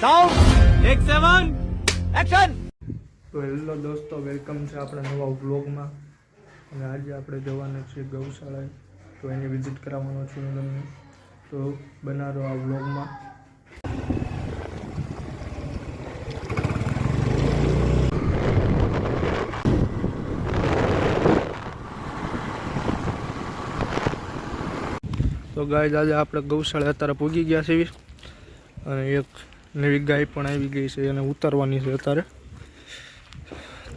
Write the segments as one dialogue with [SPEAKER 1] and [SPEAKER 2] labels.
[SPEAKER 1] Sound 1 7 action.
[SPEAKER 2] તો hello દોસ્તો, welcome છે આપણા નવા વ્લોગમાં। અને આજે આપણે જવાના છીએ ગૌશાળાએ, તો એની વિઝિટ કરાવવાનો છું હું તમને, તો બનાવો આ વ્લોગમાં। તો ગાય આજે આપણે ગૌશાળા અત્યારે પૂગી ગયા છીએ અને એક નવી ગાય પણ આવી ગઈ છે, એને ઉતારવાની છે અત્યારે,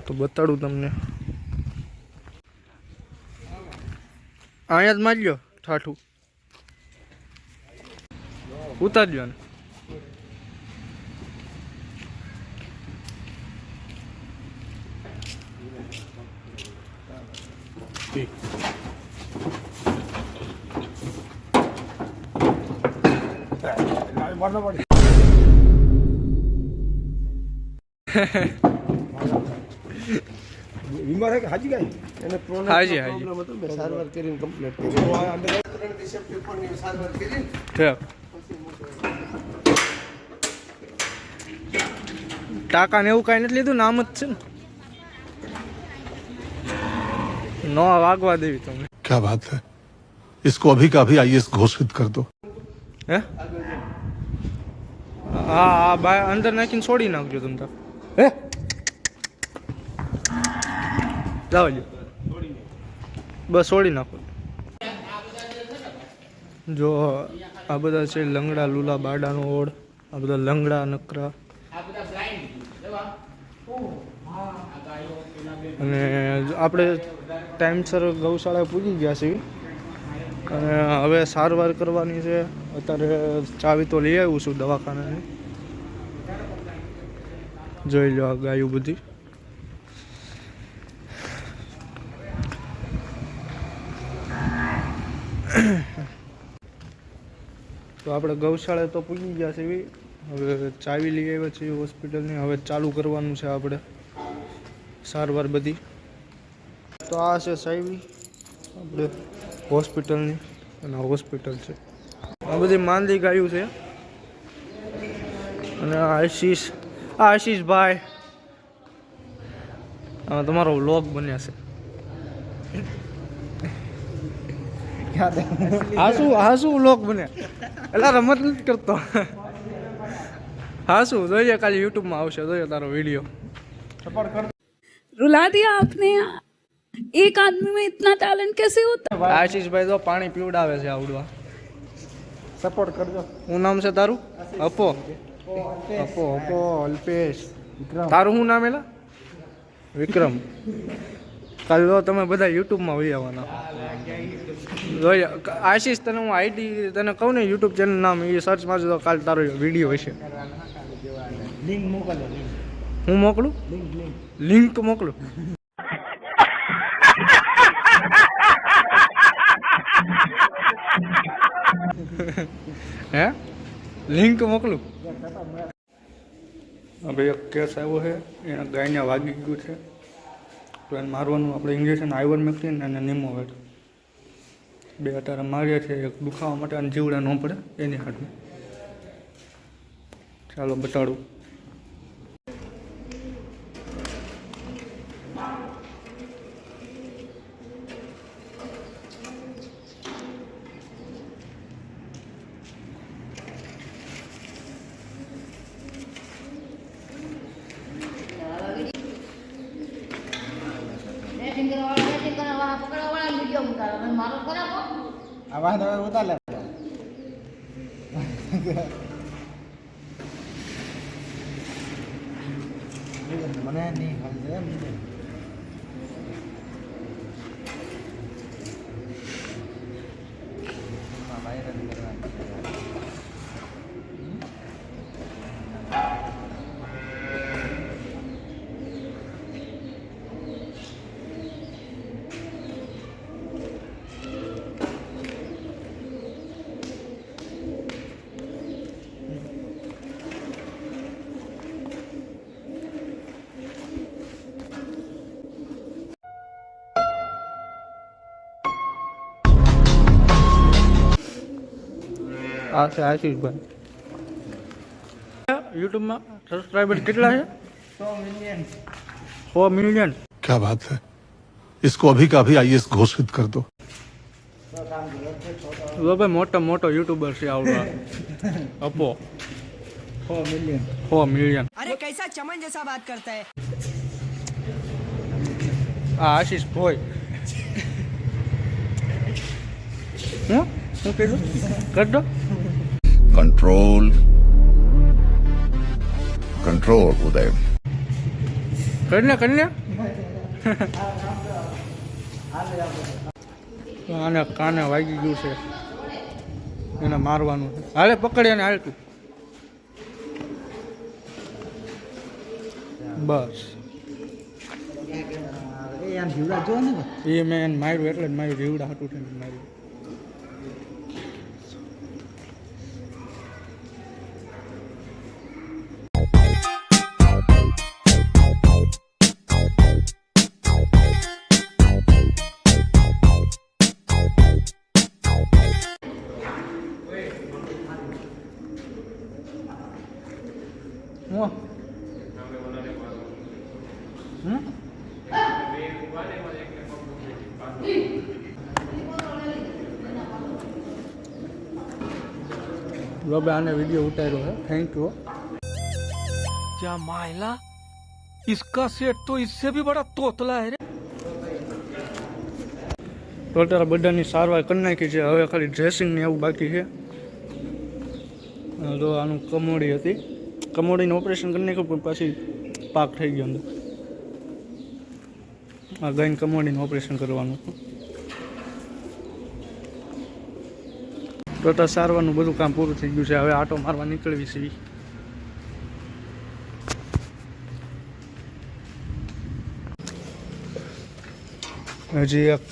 [SPEAKER 2] તો બતાડું તમને। અહીંયા જ મારી લો ઠાઠું, ઉતારજો ને।
[SPEAKER 3] बीमार है कि हाजी गाय એને પ્રોબ્લેમ હતો, મેં સારવાર કરીને કમ્પ્લીટ કરી અંદર 3 દિવસ પેપરની સારવાર કરી
[SPEAKER 2] ટાકા ને એવું કાંઈ નથી લીધું, નામ જ છે ને, નો વાગવા દેવી તમને।
[SPEAKER 4] क्या बात है, इसको अभी का अभी आईएएस घोषित कर दो।
[SPEAKER 2] હે હા હા બાય અંદર નાખીને છોડી નાખજો તમે તો। હે જાઓ જો, બસ છોડી નાખો। જો આ બધા છે લંગડા લુલા બાડાનો ઓળ, આ બધા લંગડા નકરા, અને આપણે ટાઈમસર ગૌશાળાએ પૂજી ગયા છીએ અને હવે સારવાર કરવાની છે। અત્યારે ચાવી તો લઈ આવ્યું છું દવાખાનાની, જોઈ લો આ ગાયું બધી। તો આપણે ગૌશાળાએ તો પૂજી ગયા છીએ, હવે ચાવી લઈ આવ્યા છીએ હોસ્પિટલની, હવે ચાલુ કરવાનું છે આપણે સારવાર બધી। તો આ છે ચાવી આપણે હોસ્પિટલની, અને હોસ્પિટલ છે, આ બધી માંદી ગાયું છે। અને આશીષભાઈ, આ તમારો વ્લોગ બન્યા છે। હાસુ વ્લોગ બન્યા, એટલે રમત નથી કરતો, હાસુ જોઈએ, કાલે યુટ્યુબમાં આવશે, જોઈએ તારો વિડીયો।
[SPEAKER 5] रुला दिया आपने, एक आदमी में इतना टैलेंट कैसे होता है?
[SPEAKER 2] આશીષભાઈ તો પાણી પીવડાવે છે આવડવા,
[SPEAKER 3] સપોર્ટ કરજો।
[SPEAKER 2] શું નામ છે તારું? અપો અલ્પેશ, તારું શું નામ? એલા વિક્રમ। કાલે તો તમે બધા યુટ્યુબમાં વહી આવવાના, જોઈએ। આશીષ તને હું આઈડી તને કહું ને, યુટ્યુબ ચેનલ નામ એ સર્ચ મારજો તો કાલે તારો વિડીયો હશે।
[SPEAKER 3] લિંક મોકલો,
[SPEAKER 2] હું મોકલું? લિંક મોકલું? હે લિંક મોકલું? હવે એક કેસ આવ્યો છે, એને ગાયને વાગી ગયું છે, તો એને મારવાનું આપણે ઇન્જેક્શન આઈવરમેક્ટિન અને નિમોવેટ બે અત્યારે મારીએ છીએ, એક દુખાવા માટે અને જીવડા ન પડે એની હાટું। ચાલો બતાડું।
[SPEAKER 3] આવા હવે ઉતાર લે મને નહીં સમજે એમ
[SPEAKER 2] આ છે આશીષભાઈ, યુટ્યુબમાં સબસ્ક્રાઈબર કેટલા છે? 100 મિલિયન.
[SPEAKER 4] क्या बात है, इसको अभी का अभी आईएएस घोषित कर दो.
[SPEAKER 2] ભાઈ મોટો યુટ્યુબર છે આવડો અપો. 100 મિલિયન.
[SPEAKER 6] अरे कैसा चमन जैसा बात करता है।
[SPEAKER 2] આ આશીષ ભોય. હું કીધું કર દો.
[SPEAKER 7] Control Uday.
[SPEAKER 2] કરી લે આને કાને વાગી ગયું છે, એને મારવાનું છે. હાલે પકડી અને હાલ તું. બસ એ મેં એને માર્યું એટલે જ માર્યું, રીવડા હાટું થઈને માર્યું. હું આને વિડીયો ઉતાર્યો है, थैंक यू.
[SPEAKER 1] क्या मायला, इसका सेट तो इससे भी बड़ा तोतला है रे.
[SPEAKER 2] ટોટલ બધાની સારવાર કરી નાખી છે, હવે ખાલી ડ્રેસિંગ ને એવું બાકી છે. તો આનું કમોડી હતી, કમોડીનું ઓપરેશન કરી નાખ્યું પણ પાછી પાક થઈ ગયો અંદર. આ ગાયને કમોડીનું ઓપરેશન કરવાનું હતું. ટોટલ સારવારનું બધું કામ પૂરું થઈ ગયું છે, હવે આટો મારવા નીકળવી છે. હજી એક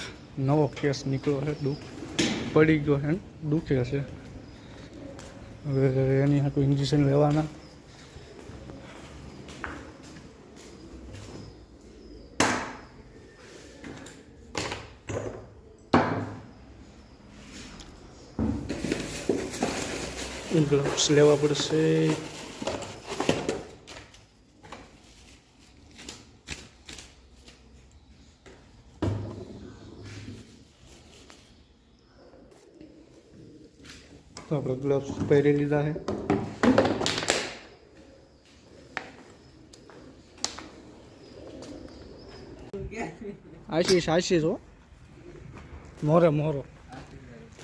[SPEAKER 2] નવો કેસ નીકળ્યો છે, પડી ગયો છે, દુખે છે. હવે એની હાટું ઇન્જેક્શન લેવાના. ગ્લવ્સ લેવા પડશે. તો આપણે ગ્લવ્સ પહેરી લીધા છે. આશીષ હો, મોરે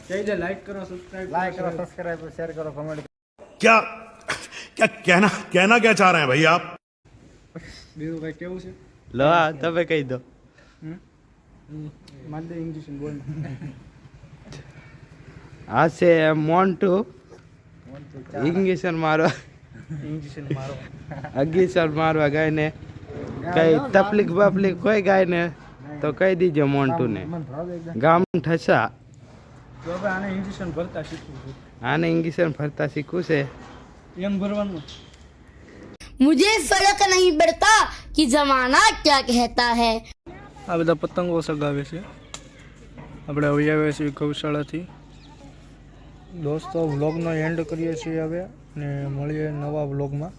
[SPEAKER 2] કહી દે. લાઈક કરો, સબસ્ક્રાઇબ શેર કરો, કમેન્ટ.
[SPEAKER 4] क्या क्या कहना क्या चाह रहे हैं भाई आप?
[SPEAKER 2] બીજું ભાઈ કેવું છે?
[SPEAKER 1] લો તમે કહી દો.
[SPEAKER 2] માદે ઇન્જેક્શન બોલ.
[SPEAKER 1] આ છે મોન્ટુ ઇંગેશન મારો અગીસર મારવા ગાય ને કઈ તકલીફ કોઈ ગાય ને તો કહી દીજો મોન્ટુ ને. ગામ ઠસા
[SPEAKER 2] આને ઇન્જેક્શન ભરતા શીખવું છે.
[SPEAKER 1] આને ઇંગેશન ભરતા શીખવું છે.
[SPEAKER 2] એમ ભરવાનું.
[SPEAKER 8] मुझे फर्क नहीं पड़ता कि जमाना क्या कहता है।
[SPEAKER 2] આ બધા પતંગો સગાવે છે. આપણે હવે આવ્યા છીએ ગૌશાળાથી. દોસ્તો વ્લોગનો એન્ડ કરીએ છીએ હવે, ને મળીએ નવા વ્લોગમાં.